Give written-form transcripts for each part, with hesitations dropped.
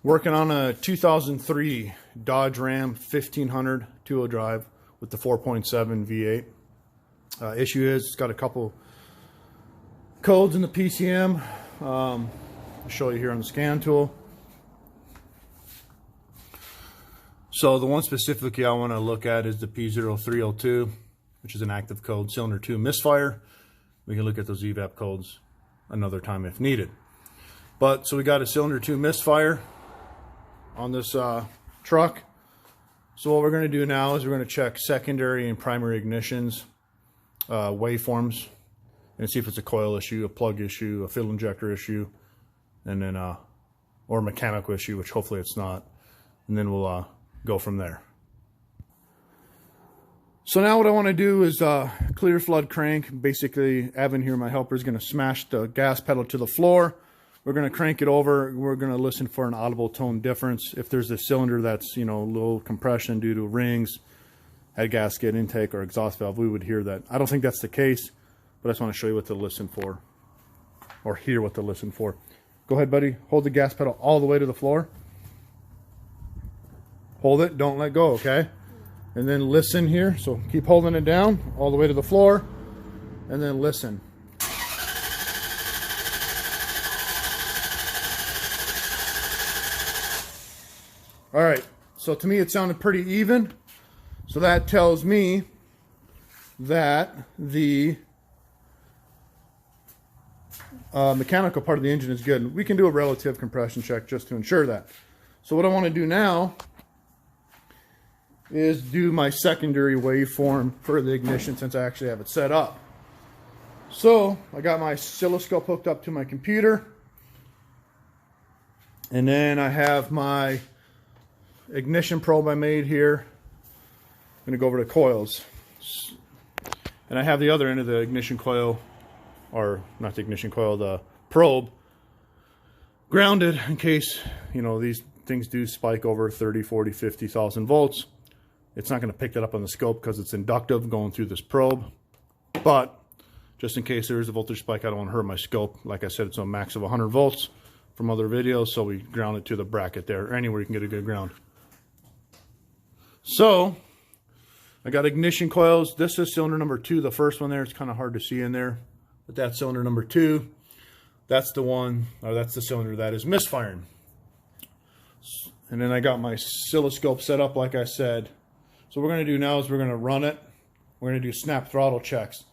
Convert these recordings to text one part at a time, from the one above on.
Working on a 2003 Dodge Ram 1500 two-wheel drive with the 4.7 V8. Issue is it's got a couple codes in the PCM. I'll show you here on the scan tool. So the one specifically I want to look at is the P0302, which is an active code, cylinder 2 misfire. We can look at those evap codes another time if needed. But so we got a cylinder 2 misfire on this truck. So what we're going to do now is we're going to check secondary and primary ignitions, waveforms, and see if it's a coil issue, a plug issue, a fuel injector issue, and then or a mechanical issue, which hopefully it's not. And then we'll go from there. So now what I want to do is clear flood crank. Basically, Evan here, my helper, is going to smash the gas pedal to the floor. We're going to crank it over. We're going to listen for an audible tone difference. If there's a cylinder that's, low compression due to rings, head gasket, intake, or exhaust valve, we would hear that. I don't think that's the case, but I just want to show you what to listen for, or hear what to listen for. Go ahead, buddy. Hold the gas pedal all the way to the floor. Hold it. Don't let go, okay? And then listen here. So keep holding it down all the way to the floor, and then listen. All right, so to me it sounded pretty even. So that tells me that the mechanical part of the engine is good. We can do a relative compression check just to ensure that. So what I want to do now is do my secondary waveform for the ignition since I actually have it set up. So I got my oscilloscope hooked up to my computer, and then I have my ignition probe I made here. I'm going to go over to coils, and I have the other end of the ignition coil, or not the ignition coil, the probe, grounded in case these things do spike over 30, 40, 50,000 volts. It's not going to pick that up on the scope because it's inductive going through this probe, but just in case there is a voltage spike, I don't want to hurt my scope. Like I said, it's a max of 100 volts from other videos, so we ground it to the bracket there, or anywhere you can get a good ground. So I got ignition coils. This is cylinder number 2, the first one there. It's kind of hard to see in there, but that's cylinder number 2. That's the one, or that's the cylinder that is misfiring. And then I got my oscilloscope set up like I said. So what we're going to do now is we're going to run it. We're going to do snap throttle checks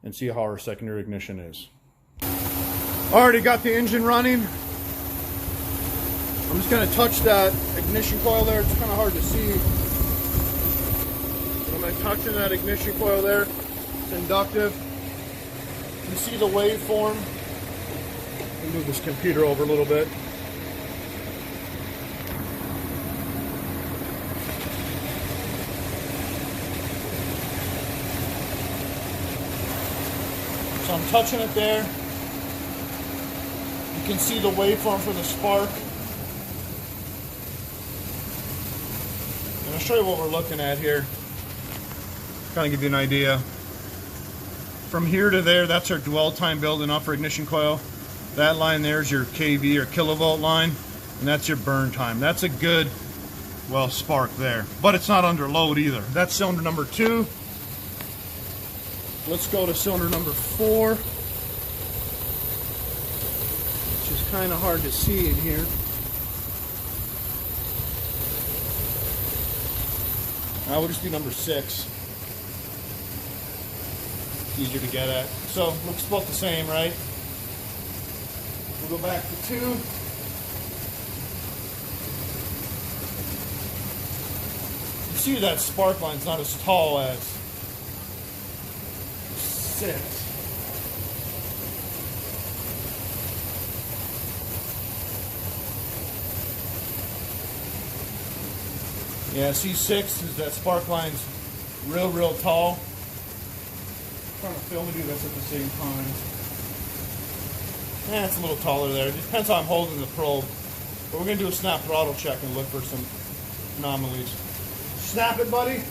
and see how our secondary ignition is. Already got the engine running. I'm just going to touch that ignition coil there. It's kind of hard to see. But I'm touching that ignition coil there. It's inductive. You can see the waveform. Let me move this computer over a little bit. So I'm touching it there. You can see the waveform for the spark. And I'll show you what we're looking at here. Kind of give you an idea. From here to there, that's our dwell time building up for ignition coil. That line there is your kV or kilovolt line, and that's your burn time. That's a good, spark there. But it's not under load either. That's cylinder number 2. Let's go to cylinder number 4, which is kind of hard to see in here. We'll just do number 6. Easier to get at. So looks about the same, right? We'll go back to 2. You see that spark line's not as tall as 6. Yeah, see 6 is that spark line's real tall. I'm trying to film and do this at the same time. Yeah, it's a little taller there. It depends how I'm holding the probe. But we're going to do a snap throttle check and look for some anomalies. Snap it, buddy.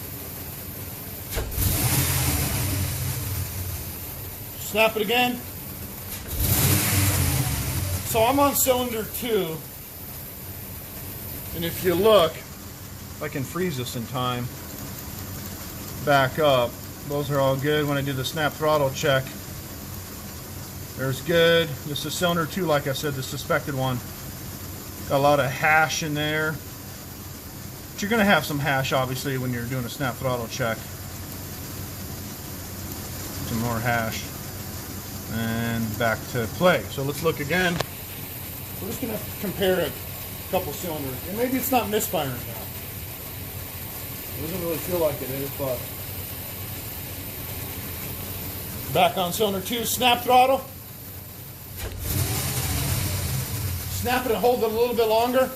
Snap it again. So I'm on cylinder 2. And if you look, if I can freeze this in time, back up, those are all good. When I do the snap throttle check, there's good. This is cylinder 2, like I said, the suspected one. Got a lot of hash in there. But you're going to have some hash, obviously, when you're doing a snap throttle check. Some more hash. And back to play. So let's look again. We're just going to compare a couple cylinders. And maybe it's not misfiring now. It doesn't really feel like it is, but... Back on cylinder 2, snap throttle. Snap it and hold it a little bit longer.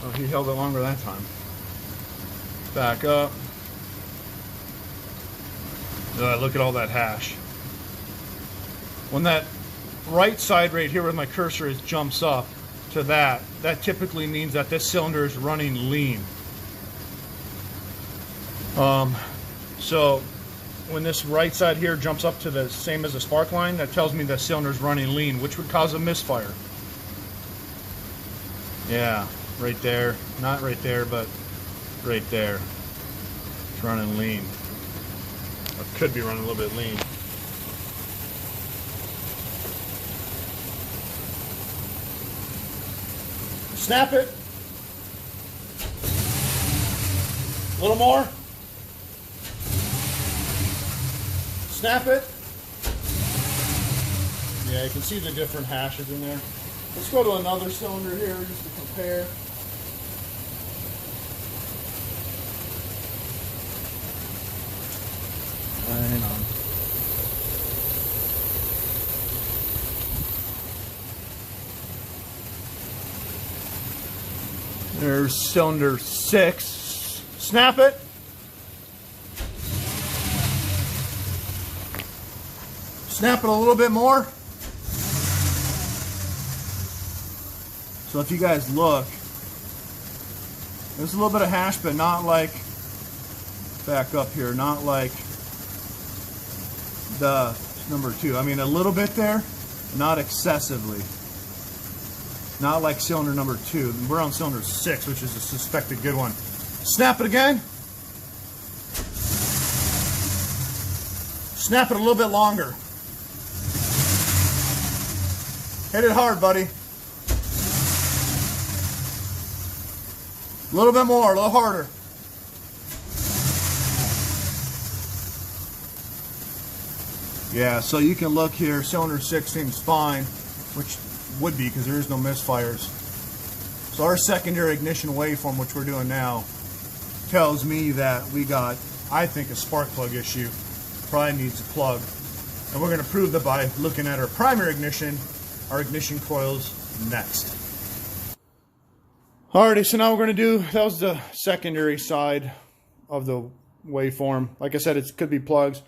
Oh, he held it longer that time. Back up. Look at all that hash. When that right side right here where my cursor is jumps up to that typically means that this cylinder is running lean. So when this right side here jumps up to the same as the spark line, that tells me the cylinder is running lean, which would cause a misfire. Yeah, right there. Not right there, but right there. It's running lean. Or could be running a little bit lean. Snap it. A little more. Snap it. Yeah, you can see the different hashes in there. Let's go to another cylinder here just to compare. Hang on. There's cylinder 6. Snap it. Snap it a little bit more. So if you guys look, there's a little bit of hash, but not like, back up here, not like the number 2. I mean, a little bit there, not excessively. Not like cylinder number 2. We're on cylinder 6, which is a suspected good one. Snap it again. Snap it a little bit longer. Hit it hard, buddy. A little bit more, a little harder. Yeah, so you can look here, cylinder 6 seems fine, which would be because there is no misfires. So our secondary ignition waveform, which we're doing now, tells me that we got, I think, a spark plug issue. Probably needs a plug. And we're going to prove that by looking at our primary ignition, our ignition coils next. Alrighty, so now we're going to do, that was the secondary side of the waveform. Like I said, it could be plugs.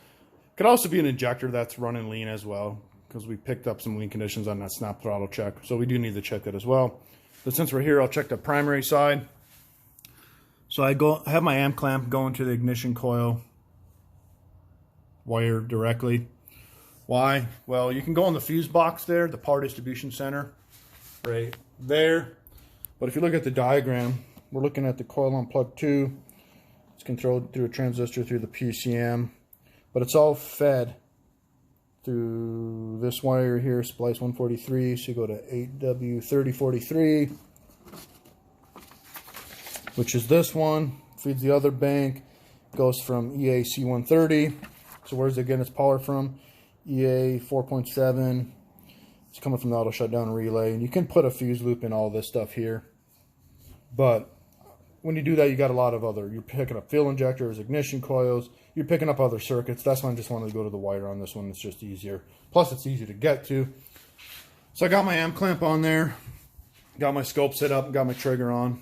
Could also be an injector that's running lean as well, because we picked up some lean conditions on that snap throttle check. So we do need to check that as well. But since we're here, I'll check the primary side. So I have my amp clamp going to the ignition coil wire directly. Why? Well, you can go on the fuse box there, the power distribution center, right there. But if you look at the diagram, we're looking at the coil on plug 2. It's controlled through a transistor through the PCM, but it's all fed through this wire here, splice 143. So you go to 8W3043, which is this one, feeds the other bank, goes from EAC130. So where's it getting its power from? EA 4.7. It's coming from the auto shutdown relay, and you can put a fuse loop in all this stuff here. But when you do that, you got a lot of other, you're picking up fuel injectors, ignition coils, you're picking up other circuits. That's why I just wanted to go to the wire on this one. It's just easier. Plus, it's easy to get to. So I got my amp clamp on there, got my scope set up, got my trigger on.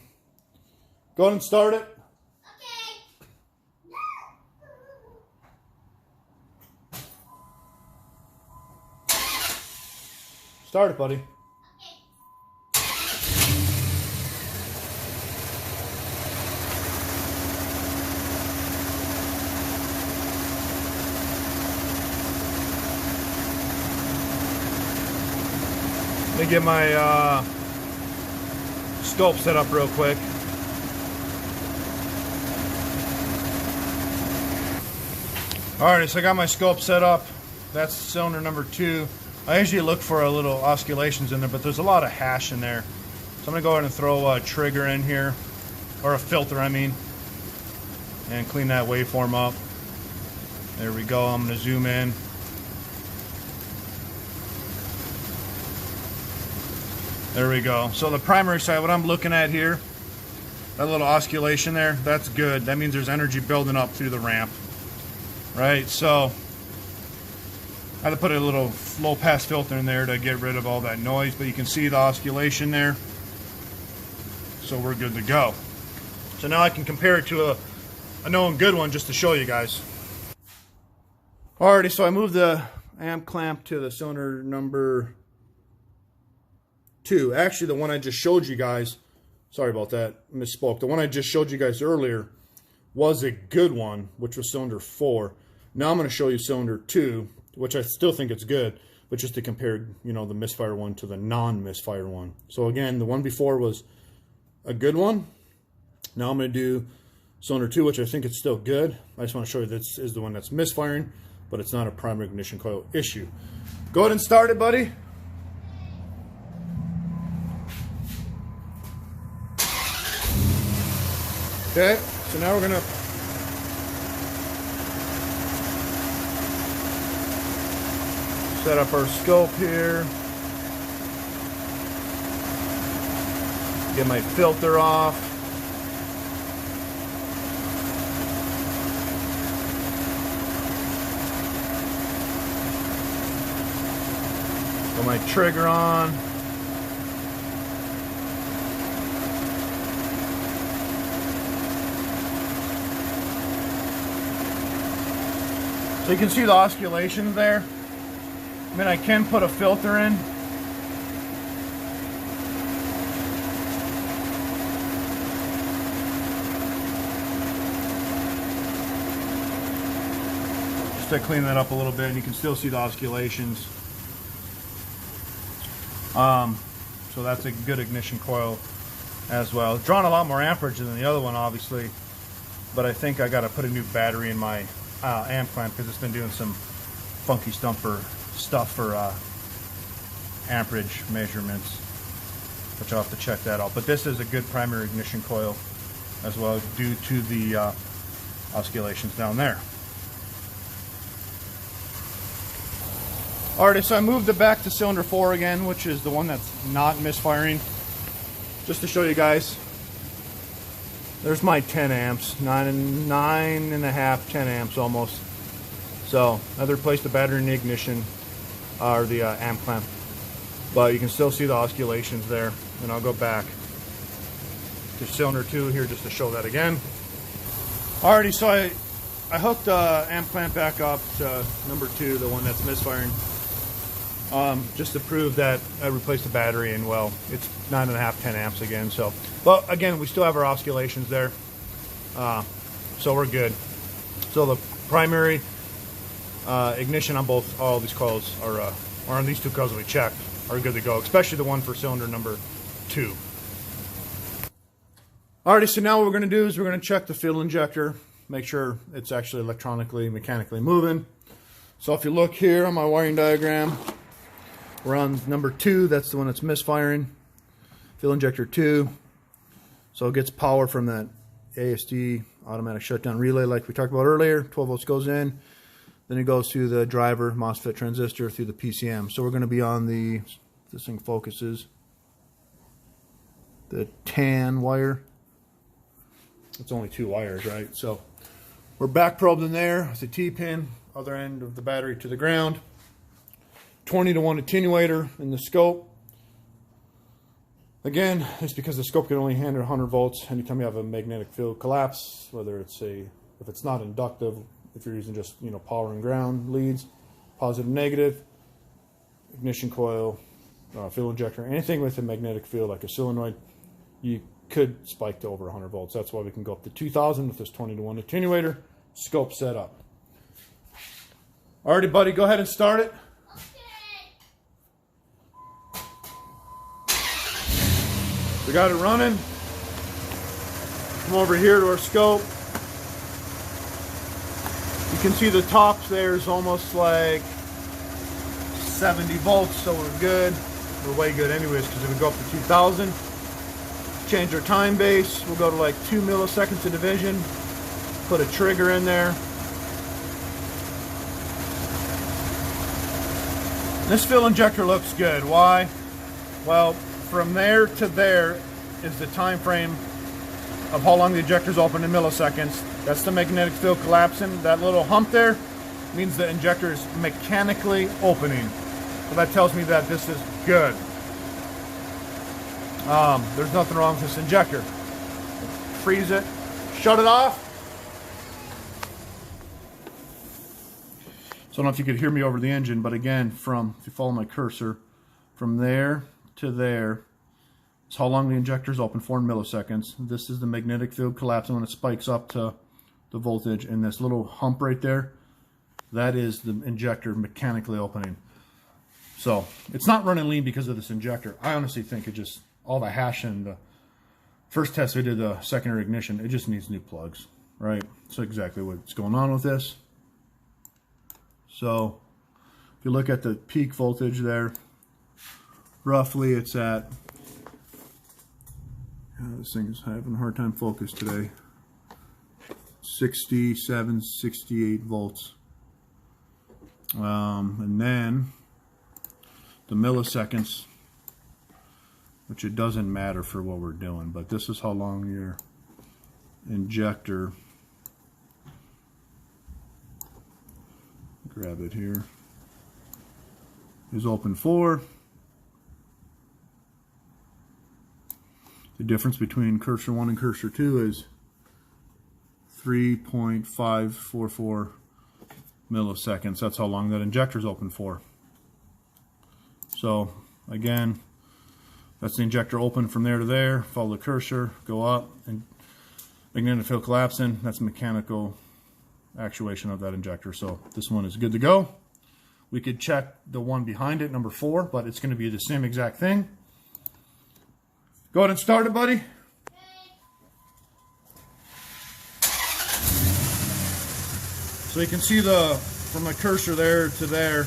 Go ahead and start it. Start it, buddy. Let me get my scope set up real quick. Alright, so I got my scope set up. That's cylinder number 2. I usually look for a little oscillations in there, but there's a lot of hash in there. So I'm going to go ahead and throw a trigger in here, or a filter I mean, and clean that waveform up. There we go. I'm going to zoom in. There we go. So the primary side, what I'm looking at here, that little oscillation there, that's good. That means there's energy building up through the ramp. Right, so I had to put a little low pass filter in there to get rid of all that noise, but you can see the oscillation there. So we're good to go. So now I can compare it to a known good one just to show you guys. Alrighty, so I moved the amp clamp to the cylinder number 2. Actually, the one I just showed you guys, sorry about that, misspoke. The one I just showed you guys earlier was a good one, which was cylinder 4. Now I'm going to show you cylinder 2, which I still think it's good, but just to compare, you know, the misfire one to the non-misfire one. So again, the one before was a good one. Now I'm going to do cylinder 2, which I think it's still good. I just want to show you this is the one that's misfiring, but it's not a primary ignition coil issue. Go ahead and start it, buddy. Okay, so now we're going to set up our scope here. Get my filter off. Put my trigger on. So you can see the oscillations there. I mean, I can put a filter in. Just to clean that up a little bit, and you can still see the oscillations. So that's a good ignition coil as well. It's drawn a lot more amperage than the other one, obviously, but I think I got to put a new battery in my amp clamp because it's been doing some funky stuff for amperage measurements, which I'll have to check that out. But this is a good primary ignition coil as well, due to the oscillations down there. Alright, so I moved it back to cylinder 4 again, which is the one that's not misfiring. Just to show you guys, there's my 10 amps, 9.5, 10 amps almost. So I replaced the battery in the ignition, or the amp clamp, but you can still see the oscillations there. And I'll go back to cylinder 2 here just to show that again. Alrighty, so I hooked the amp clamp back up to number 2, the one that's misfiring, just to prove that I replaced the battery, and well, it's 9.5, 10 amps again. So, but again, we still have our oscillations there, so we're good. So the primary ignition on all these coils are on these 2 coils that we checked are good to go, especially the one for cylinder number 2. Alrighty, so now what we're going to do is we're going to check the fuel injector, make sure it's actually electronically, mechanically moving. So if you look here on my wiring diagram, we're on number 2, that's the one that's misfiring, fuel injector 2. So it gets power from that ASD automatic shutdown relay like we talked about earlier. 12 volts goes in, then it goes to the driver MOSFET transistor through the PCM. So we're going to be on the, if this thing focuses, the tan wire. It's only 2 wires, right? So we're back probed in there with the T-pin, other end of the battery to the ground. 20-to-1 attenuator in the scope. Again, it's because the scope can only handle 100 volts anytime you have a magnetic field collapse, whether it's if it's not inductive, if you're using just, you know, power and ground leads, positive, negative, ignition coil, fuel injector, anything with a magnetic field like a solenoid, you could spike to over 100 volts. That's why we can go up to 2000 with this 20-to-1 attenuator. Scope set up. Alrighty, buddy, go ahead and start it. We got it running. Come over here to our scope. You can see the tops there is almost like 70 volts, so we're good. We're way good anyways, because if we go up to 2000, change our time base, we'll go to like 2 milliseconds of division, put a trigger in there. This fill injector looks good. Why? Well, from there to there is the time frame of how long the injector's open in milliseconds. That's the magnetic field collapsing. That little hump there means the injector is mechanically opening. So that tells me that this is good. There's nothing wrong with this injector. Freeze it, shut it off. So I don't know if you could hear me over the engine, but again, if you follow my cursor, from there to there is how long the injector is open for in milliseconds. This is the magnetic field collapsing when it spikes up to the voltage, and this little hump right there, that is the injector mechanically opening. So it's not running lean because of this injector. I honestly think it just, all the hashing, the first test we did, the secondary ignition, it just needs new plugs, right? So exactly what's going on with this. So if you look at the peak voltage there, roughly it's at, this thing is having a hard time focus today, 67, 68 volts. And then the milliseconds, which it doesn't matter for what we're doing, but this is how long your injector, grab it here, is open for. The difference between cursor 1 and cursor 2 is 3.544 milliseconds. That's how long that injector is open for. So again, that's the injector open from there to there. Follow the cursor, go up, and magnetic field collapsing. That's mechanical actuation of that injector. So this one is good to go. We could check the one behind it, number 4, but it's going to be the same exact thing. Go ahead and start it, buddy. So you can see from the cursor there to there,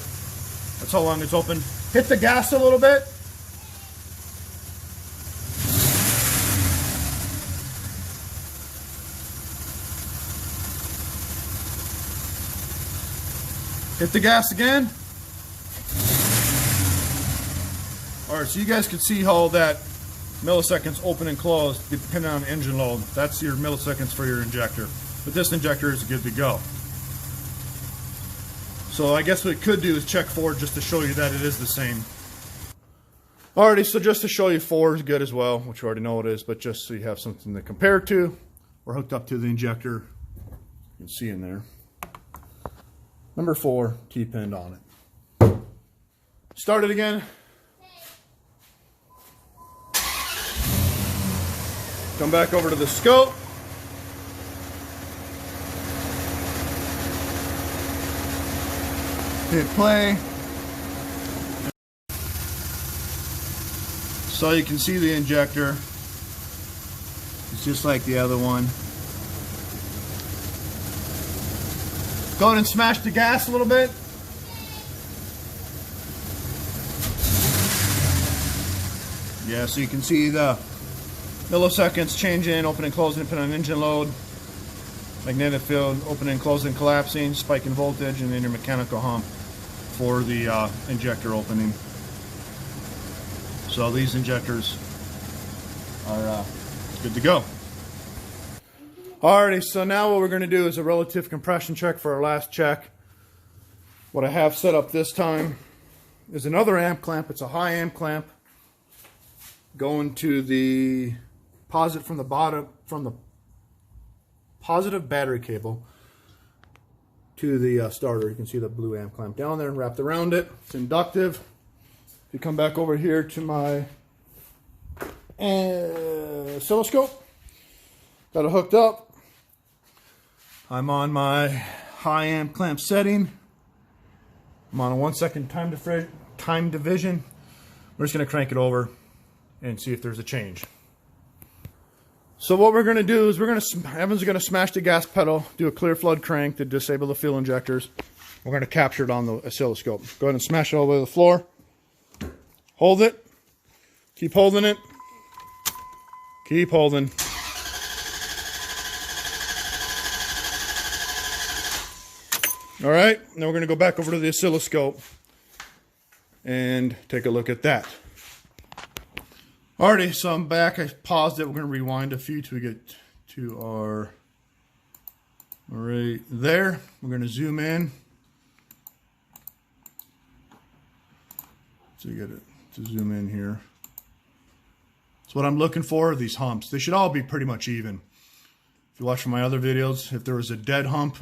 that's how long it's open. Hit the gas a little bit. Hit the gas again. Alright, so you guys can see how that milliseconds open and close depending on engine load. That's your milliseconds for your injector. But this injector is good to go. So I guess what it could do is check 4 just to show you that it is the same. Alrighty, so just to show you 4 is good as well, which you already know it is, but just so you have something to compare to. We're hooked up to the injector. You can see in there. Number 4, T-pinned on it. Start it again. Come back over to the scope. Hit play. So you can see the injector. It's just like the other one. Go ahead and smash the gas a little bit. Yeah, so you can see the milliseconds changing, opening, closing, depending on engine load. Magnetic field, opening, closing, collapsing, spike in voltage, and then your mechanical hump for the injector opening. So these injectors are good to go. Alrighty, so now what we're going to do is a relative compression check for our last check. What I have set up this time is another amp clamp. It's a high amp clamp going to the positive from the positive battery cable to the starter. You can see the blue amp clamp down there and wrapped around it. It's inductive. If you come back over here to my oscilloscope, got it hooked up. I'm on my high amp clamp setting. I'm on a 1 second time division. We're just going to crank it over and see if there's a change. So what we're going to do is Evan's going to smash the gas pedal, do a clear flood crank to disable the fuel injectors. We're going to capture it on the oscilloscope. Go ahead and smash it all the way to the floor. Hold it. Keep holding it. Keep holding. All right, now we're going to go back over to the oscilloscope and take a look at that. Alrighty, so I'm back. I paused it. We're going to rewind a few till we get to our right there. We're going to zoom in. So you get it to zoom in here. So what I'm looking for are these humps. They should all be pretty much even. If you watch from my other videos, if there was a dead hump,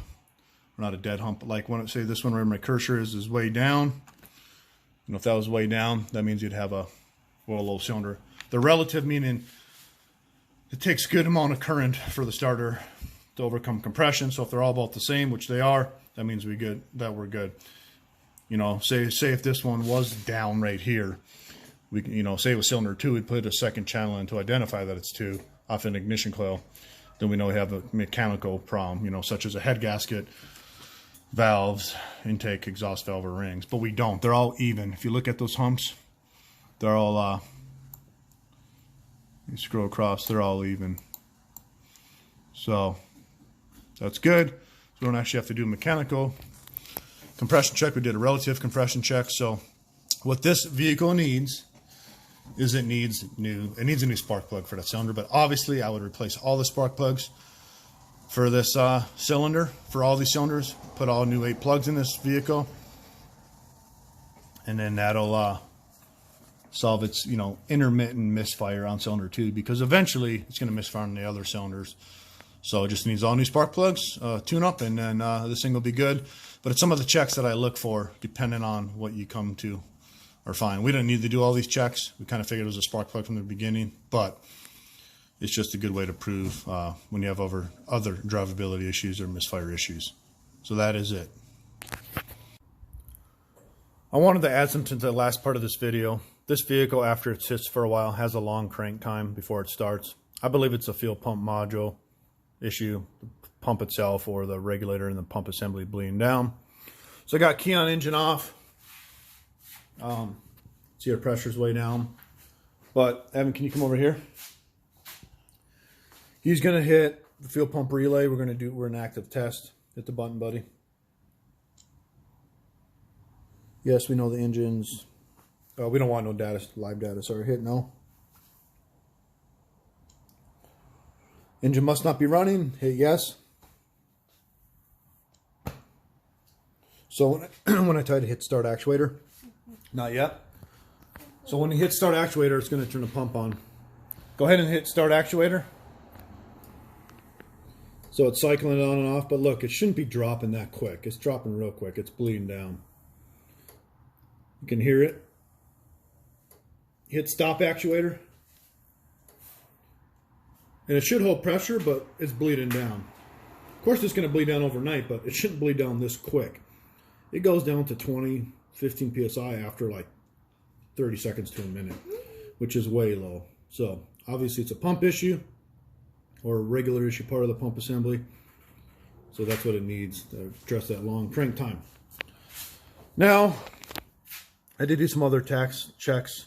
or not a dead hump, but like say this one where my cursor is way down. You know, if that was way down, that means you'd have a low cylinder. The relative meaning it takes a good amount of current for the starter to overcome compression. So if they're all about the same, which they are, that means we're good. You know, say if this one was down right here, we can, you know, say it was cylinder 2, we'd put a second channel in to identify that it's 2 off an ignition coil. Then we know we have a mechanical problem, you know, such as a head gasket, valves, intake, exhaust valve, or rings. But we don't. They're all even. If you look at those humps, they're all, you scroll across, they're all even. So that's good. So we don't actually have to do mechanical compression check. We did a relative compression check. So what this vehicle needs is it needs a new spark plug for that cylinder. But obviously I would replace all the spark plugs for this cylinder, for all these cylinders, put all new 8 plugs in this vehicle, and then that'll solve its, you know, intermittent misfire on cylinder 2, because eventually it's going to misfire on the other cylinders. So it just needs all new spark plugs, tune up, and then this thing will be good. But it's some of the checks that I look for, depending on what you come to, are fine. We don't need to do all these checks. We kind of figured it was a spark plug from the beginning, but it's just a good way to prove when you have other drivability issues or misfire issues. So that is it. I wanted to add something to the last part of this video. This vehicle, after it sits for a while, has a long crank time before it starts. I believe it's a fuel pump module issue, the pump itself or the regulator and the pump assembly bleeding down. So I got key on engine off. See our pressure's way down. But Evan, can you come over here? He's gonna hit the fuel pump relay. We're in active test. Hit the button, buddy. Yes, we know the engine's. We don't want no data, live data. Sorry, hit no. Engine must not be running. Hit yes. So when I try to hit start actuator, not yet. So when you hit start actuator, it's going to turn the pump on. Go ahead and hit start actuator. So it's cycling it on and off, but look, it shouldn't be dropping that quick. It's dropping real quick. It's bleeding down. You can hear it. Hit stop actuator. And it should hold pressure, but it's bleeding down. Of course, it's going to bleed down overnight, but it shouldn't bleed down this quick. It goes down to 20, 15 PSI after like 30 seconds to a minute, which is way low. So obviously it's a pump issue or a regular issue part of the pump assembly. So that's what it needs to address that long crank time. Now, I did do some other checks.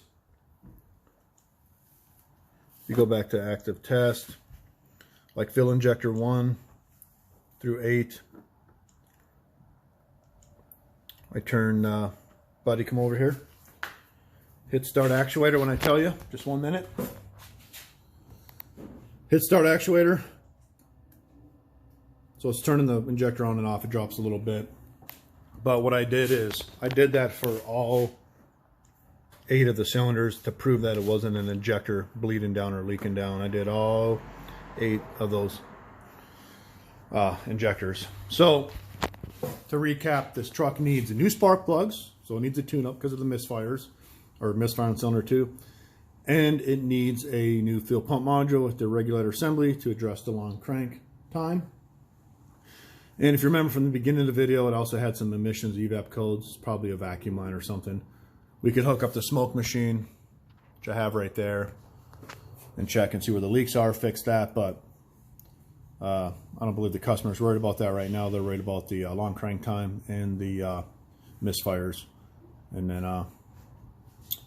You go back to active test, like fuel injector 1 through 8. I turn, buddy, come over here. Hit start actuator when I tell you, just 1 minute. Hit start actuator. So it's turning the injector on and off. It drops a little bit. But what I did is, I did that for all 8 of the cylinders to prove that it wasn't an injector bleeding down or leaking down. I did all 8 of those injectors. So to recap, this truck needs new spark plugs, so it needs a tune-up because of the misfires, or misfire on cylinder 2, and it needs a new fuel pump module with the regulator assembly to address the long crank time. And if you remember from the beginning of the video, it also had some emissions evap codes, probably a vacuum line or something. We could hook up the smoke machine, which I have right there. and check and see where the leaks are, fix that. But I don't believe the customer's worried about that right now. They're worried about the long crank time and the misfires. And then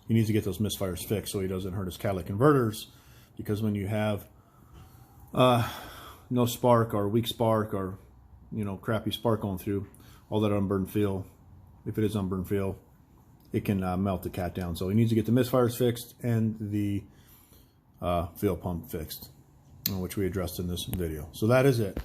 he needs to get those misfires fixed so he doesn't hurt his catalytic converters, because when you have no spark or weak spark or, you know, crappy spark going through, all that unburned fuel, if it is unburned fuel, it can melt the cat down. So he needs to get the misfires fixed and the fuel pump fixed, which we addressed in this video. So that is it.